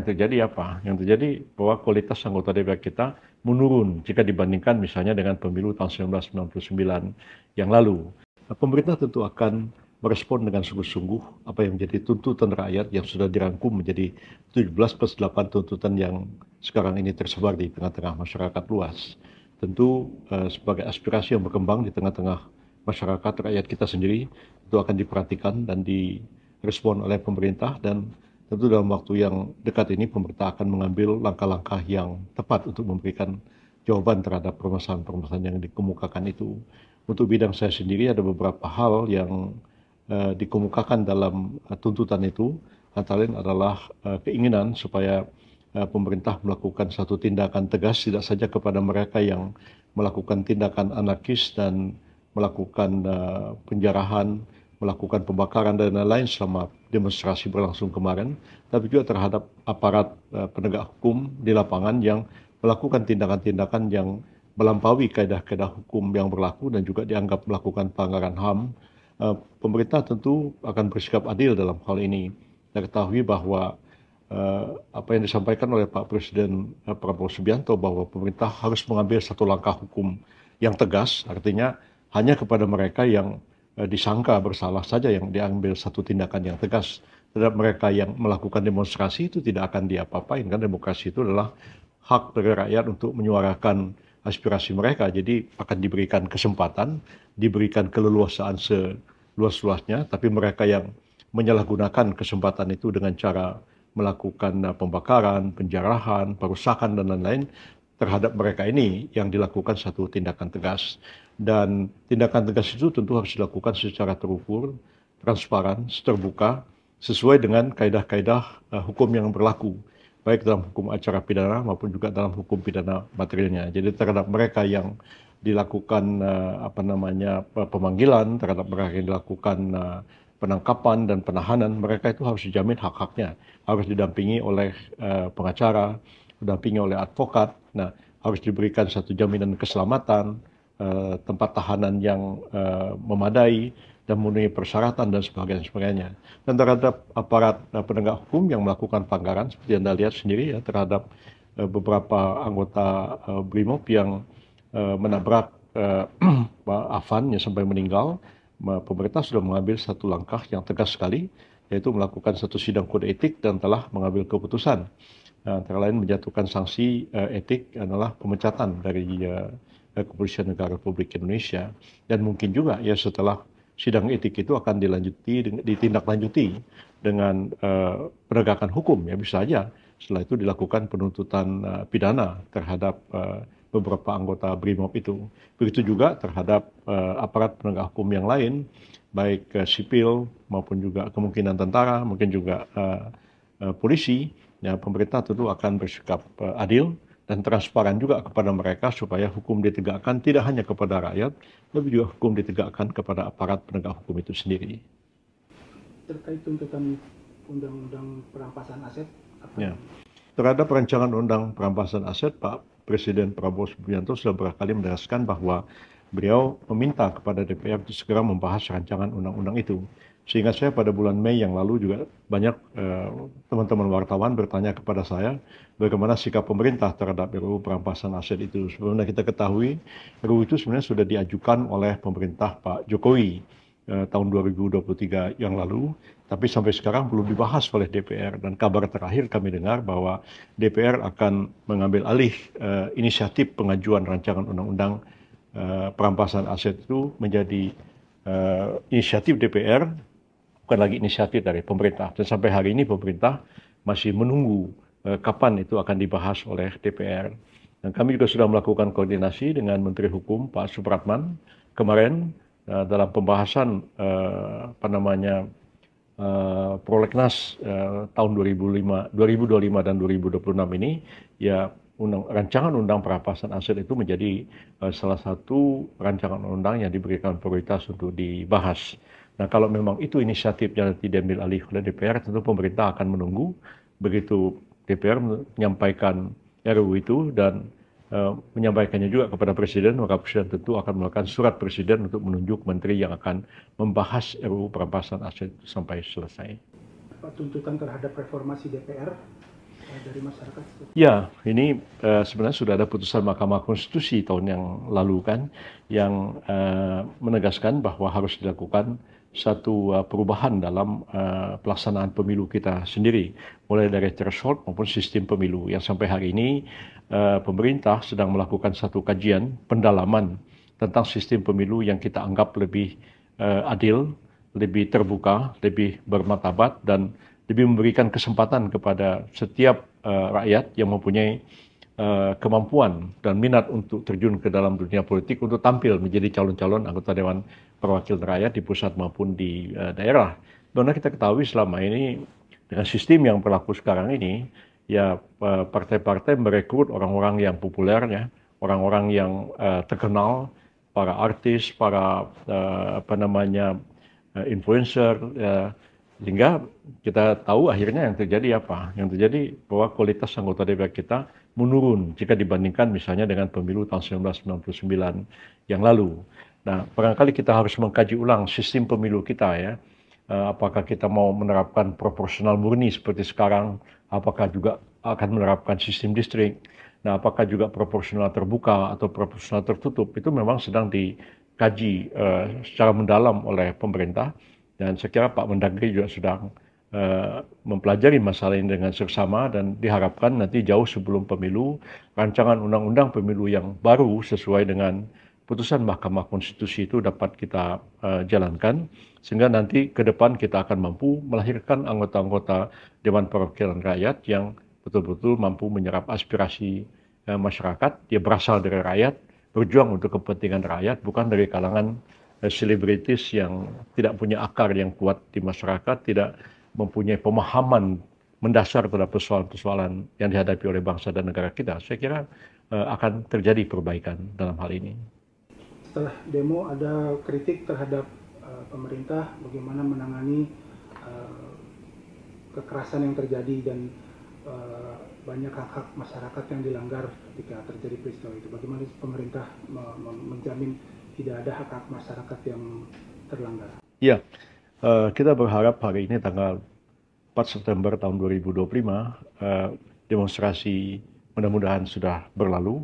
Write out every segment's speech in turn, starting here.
Terjadi apa? Yang terjadi bahwa kualitas anggota DPR kita menurun jika dibandingkan misalnya dengan pemilu tahun 1999 yang lalu. Nah, pemerintah tentu akan merespon dengan sungguh-sungguh apa yang menjadi tuntutan rakyat yang sudah dirangkum menjadi 17+8 tuntutan yang sekarang ini tersebar di tengah-tengah masyarakat luas. Tentu sebagai aspirasi yang berkembang di tengah-tengah masyarakat rakyat kita sendiri itu akan diperhatikan dan direspon oleh pemerintah, dan tentu dalam waktu yang dekat ini pemerintah akan mengambil langkah-langkah yang tepat untuk memberikan jawaban terhadap permasalahan-permasalahan yang dikemukakan itu. Untuk bidang saya sendiri ada beberapa hal yang dikemukakan dalam tuntutan itu, antara lain adalah keinginan supaya pemerintah melakukan satu tindakan tegas tidak saja kepada mereka yang melakukan tindakan anarkis dan melakukan penjarahan, melakukan pembakaran dan lain-lain selama demonstrasi berlangsung kemarin, tapi juga terhadap aparat penegak hukum di lapangan yang melakukan tindakan-tindakan yang melampaui kaedah-kaedah hukum yang berlaku dan juga dianggap melakukan pelanggaran HAM. Pemerintah tentu akan bersikap adil dalam hal ini. Kita ketahui bahwa apa yang disampaikan oleh Pak Presiden Prabowo Subianto bahwa pemerintah harus mengambil satu langkah hukum yang tegas, artinya hanya kepada mereka yang disangka bersalah saja yang diambil satu tindakan yang tegas. Terhadap mereka yang melakukan demonstrasi itu tidak akan diapa-apain, kan demokrasi itu adalah hak dari rakyat untuk menyuarakan aspirasi mereka. Jadi akan diberikan kesempatan, diberikan keleluasaan seluas-luasnya, tapi mereka yang menyalahgunakan kesempatan itu dengan cara melakukan pembakaran, penjarahan, perusakan dan lain-lain, terhadap mereka ini yang dilakukan satu tindakan tegas. Dan tindakan tegas itu tentu harus dilakukan secara terukur, transparan, terbuka, sesuai dengan kaedah-kaedah hukum yang berlaku, baik dalam hukum acara pidana maupun juga dalam hukum pidana materialnya. Jadi terhadap mereka yang dilakukan pemanggilan, terhadap mereka yang dilakukan penangkapan dan penahanan, mereka itu harus dijamin hak-haknya, harus didampingi oleh pengacara, didampingi oleh advokat. Nah, harus diberikan satu jaminan keselamatan, tempat tahanan yang memadai dan memenuhi persyaratan dan sebagainya. Dan terhadap aparat penegak hukum yang melakukan pelanggaran, seperti Anda lihat sendiri ya, terhadap beberapa anggota BRIMOB yang menabrak Pak Afan yang sampai meninggal, pemerintah sudah mengambil satu langkah yang tegas sekali, yaitu melakukan satu sidang kode etik dan telah mengambil keputusan. Antara lain menjatuhkan sanksi etik adalah pemecatan dari Kepolisian Negara Republik Indonesia, dan mungkin juga ya setelah sidang etik itu akan ditindaklanjuti dengan penegakan hukum, ya bisa saja setelah itu dilakukan penuntutan pidana terhadap beberapa anggota BRIMOB itu. Begitu juga terhadap aparat penegak hukum yang lain, baik sipil maupun juga kemungkinan tentara, mungkin juga polisi. Ya, pemerintah tentu akan bersikap adil dan transparan juga kepada mereka supaya hukum ditegakkan tidak hanya kepada rakyat, tapi juga hukum ditegakkan kepada aparat penegak hukum itu sendiri. Terkait tuntutan undang-undang perampasan aset, ya. Terhadap rancangan undang perampasan aset, Pak Presiden Prabowo Subianto sudah berkali menegaskan bahwa beliau meminta kepada DPR untuk segera membahas rancangan undang-undang itu. Sehingga saya pada bulan Mei yang lalu juga banyak teman-teman wartawan bertanya kepada saya bagaimana sikap pemerintah terhadap RUU perampasan aset itu. Sebagaimana kita ketahui, RUU itu sebenarnya sudah diajukan oleh pemerintah Pak Jokowi tahun 2023 yang lalu, tapi sampai sekarang belum dibahas oleh DPR. Dan kabar terakhir kami dengar bahwa DPR akan mengambil alih inisiatif pengajuan rancangan undang-undang perampasan aset itu menjadi inisiatif DPR, bukan lagi inisiatif dari pemerintah. Dan sampai hari ini pemerintah masih menunggu kapan itu akan dibahas oleh DPR. Dan kami juga sudah melakukan koordinasi dengan Menteri Hukum Pak Supratman kemarin dalam pembahasan Prolegnas tahun 2025 dan 2026 ini, ya rancangan undang perampasan aset itu menjadi salah satu rancangan undang yang diberikan prioritas untuk dibahas. Nah, kalau memang itu inisiatifnya tidak diambil alih oleh DPR, tentu pemerintah akan menunggu begitu DPR menyampaikan RUU itu dan menyampaikannya juga kepada Presiden, maka Presiden tentu akan melakukan surat Presiden untuk menunjuk menteri yang akan membahas RUU perampasan aset itu sampai selesai. Tuntutan terhadap reformasi DPR dari masyarakat? Ya, ini sebenarnya sudah ada putusan Mahkamah Konstitusi tahun yang lalu kan, yang menegaskan bahwa harus dilakukan satu perubahan dalam pelaksanaan pemilu kita sendiri, mulai dari threshold maupun sistem pemilu. Yang sampai hari ini pemerintah sedang melakukan satu kajian pendalaman tentang sistem pemilu yang kita anggap lebih adil, lebih terbuka, lebih bermartabat, dan lebih memberikan kesempatan kepada setiap rakyat yang mempunyai kemampuan dan minat untuk terjun ke dalam dunia politik untuk tampil menjadi calon-calon anggota Dewan Perwakilan Rakyat di pusat maupun di daerah. Karena kita ketahui selama ini dengan sistem yang berlaku sekarang ini, ya partai-partai merekrut orang-orang yang populer, ya, orang-orang yang terkenal, para artis, para influencer, sehingga kita tahu akhirnya yang terjadi apa? Yang terjadi bahwa kualitas anggota DPR kita menurun jika dibandingkan misalnya dengan pemilu tahun 1999 yang lalu. Nah, barangkali kita harus mengkaji ulang sistem pemilu kita, ya. Apakah kita mau menerapkan proporsional murni seperti sekarang? Apakah juga akan menerapkan sistem distrik? Nah, apakah juga proporsional terbuka atau proporsional tertutup? Itu memang sedang dikaji secara mendalam oleh pemerintah. Dan saya kira Pak Mendagri juga sedang mempelajari masalah ini dengan seksama, dan diharapkan nanti jauh sebelum pemilu, rancangan undang-undang pemilu yang baru sesuai dengan putusan Mahkamah Konstitusi itu dapat kita jalankan, sehingga nanti ke depan kita akan mampu melahirkan anggota-anggota Dewan Perwakilan Rakyat yang betul-betul mampu menyerap aspirasi masyarakat. Dia berasal dari rakyat, berjuang untuk kepentingan rakyat, bukan dari kalangan selebritis yang tidak punya akar yang kuat di masyarakat, tidak mempunyai pemahaman mendasar terhadap persoalan-persoalan yang dihadapi oleh bangsa dan negara kita. Saya kira akan terjadi perbaikan dalam hal ini. Setelah demo ada kritik terhadap pemerintah bagaimana menangani kekerasan yang terjadi dan banyak hak-hak masyarakat yang dilanggar ketika terjadi peristiwa itu. Bagaimana pemerintah menjamin tidak ada hak-hak masyarakat yang terlanggar? Ya, kita berharap hari ini tanggal 4 September tahun 2025 demonstrasi mudah-mudahan sudah berlalu.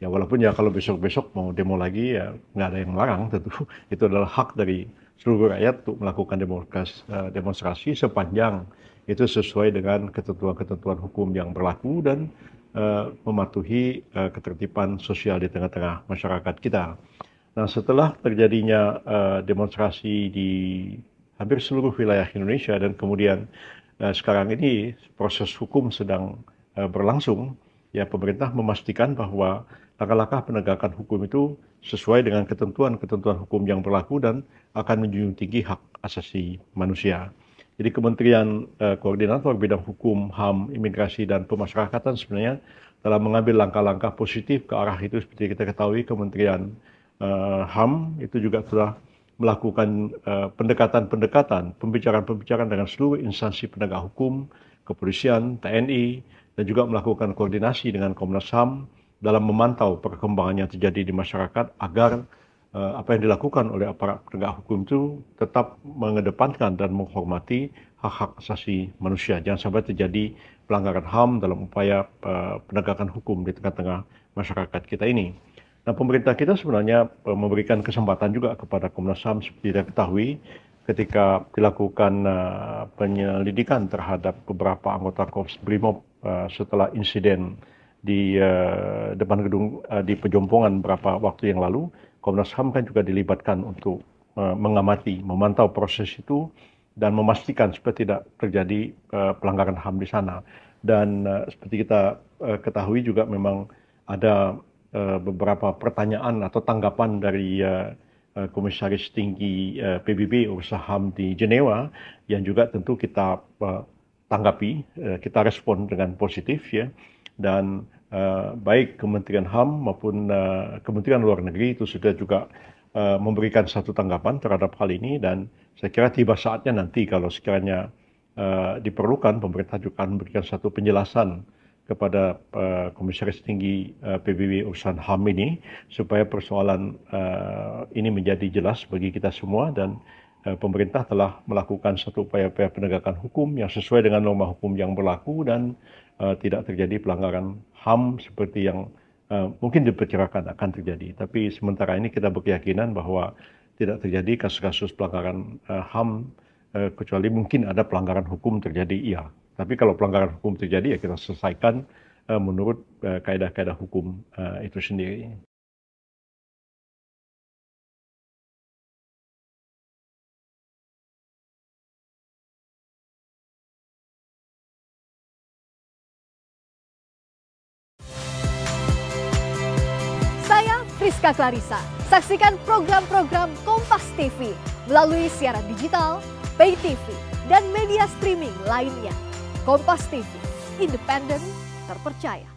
Ya, walaupun ya kalau besok-besok mau demo lagi, ya nggak ada yang melarang tentu. Itu adalah hak dari seluruh rakyat untuk melakukan demonstrasi sepanjang itu sesuai dengan ketentuan-ketentuan hukum yang berlaku dan mematuhi ketertiban sosial di tengah-tengah masyarakat kita. Nah, setelah terjadinya demonstrasi di hampir seluruh wilayah Indonesia dan kemudian sekarang ini proses hukum sedang berlangsung, ya pemerintah memastikan bahwa langkah-langkah penegakan hukum itu sesuai dengan ketentuan-ketentuan hukum yang berlaku dan akan menjunjung tinggi hak asasi manusia. Jadi Kementerian Koordinator Bidang Hukum, HAM, Imigrasi, dan Pemasyarakatan sebenarnya telah mengambil langkah-langkah positif ke arah itu. Seperti kita ketahui, Kementerian HAM itu juga telah melakukan pendekatan-pendekatan, pembicaraan-pembicaraan dengan seluruh instansi penegak hukum, kepolisian, TNI, dan juga melakukan koordinasi dengan Komnas HAM dalam memantau perkembangan yang terjadi di masyarakat agar apa yang dilakukan oleh aparat penegak hukum itu tetap mengedepankan dan menghormati hak-hak asasi manusia. Jangan sampai terjadi pelanggaran HAM dalam upaya penegakan hukum di tengah-tengah masyarakat kita ini. Nah, pemerintah kita sebenarnya memberikan kesempatan juga kepada Komnas HAM seperti kita ketahui ketika dilakukan penyelidikan terhadap beberapa anggota Korps Brimob setelah insiden di depan gedung di Pejompongan beberapa waktu yang lalu. Komnas HAM kan juga dilibatkan untuk mengamati, memantau proses itu dan memastikan supaya tidak terjadi pelanggaran HAM di sana. Dan seperti kita ketahui juga memang ada beberapa pertanyaan atau tanggapan dari Komisaris Tinggi PBB urusan HAM di Jenewa yang juga tentu kita tanggapi, kita respon dengan positif, ya. Dan baik Kementerian HAM maupun Kementerian Luar Negeri itu sudah juga memberikan satu tanggapan terhadap hal ini, dan saya kira tiba saatnya nanti kalau sekiranya diperlukan, pemerintah juga akan memberikan satu penjelasan kepada Komisaris Tinggi PBB urusan HAM ini supaya persoalan ini menjadi jelas bagi kita semua, dan pemerintah telah melakukan satu upaya-upaya penegakan hukum yang sesuai dengan norma hukum yang berlaku, dan tidak terjadi pelanggaran HAM seperti yang mungkin diperkirakan akan terjadi. Tapi sementara ini kita berkeyakinan bahwa tidak terjadi kasus-kasus pelanggaran HAM, kecuali mungkin ada pelanggaran hukum terjadi, iya. Tapi kalau pelanggaran hukum terjadi, ya kita selesaikan menurut kaedah-kaedah hukum itu sendiri. Saya Friska Clarissa. Saksikan program-program Kompas TV melalui siaran digital, pay TV, dan media streaming lainnya. Kompas TV, independen, terpercaya.